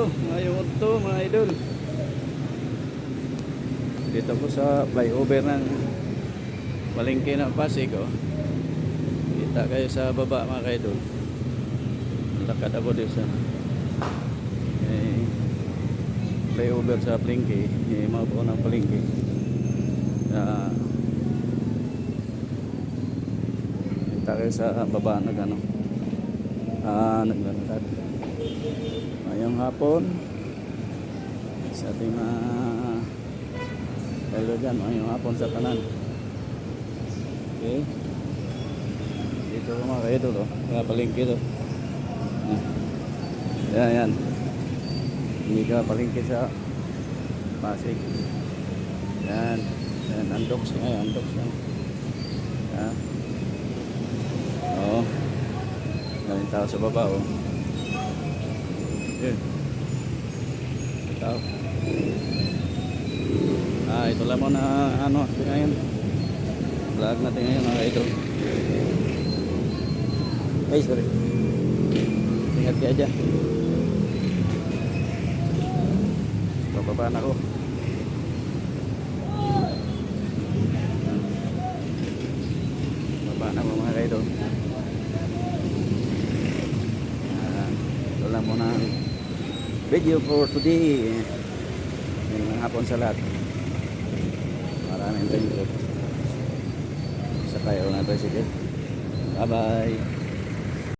Ngayon to mga idol. Dito po sa flyover ng Palengke ng Pasig, oh. Kita kayo sa baba mga idol. Lakad ako dito sa flyover sa Palengke, mga po ng Palengke. Kita kayo sa baba na gano'n. Naglalakad ngayong hapon sa ating hello dyan, ngayong hapon sa kanan. Okay, dito mga kaidol, kaya Palengke to. Yan hindi ka Palengke sa Pasig. Yan undox yan. Oo, daming tao sa baba, oh. Yun, tao. Ito lang mo na ngayon vlog natin ngayon mga idol. Ay, sorry, ingat ka dyan, bababa na ako. Baba na ako mga idol. Ito lang muna video for today. Ngayong hapon sa lahat. Maraming thank you sa kayo na tricycle. Bye bye.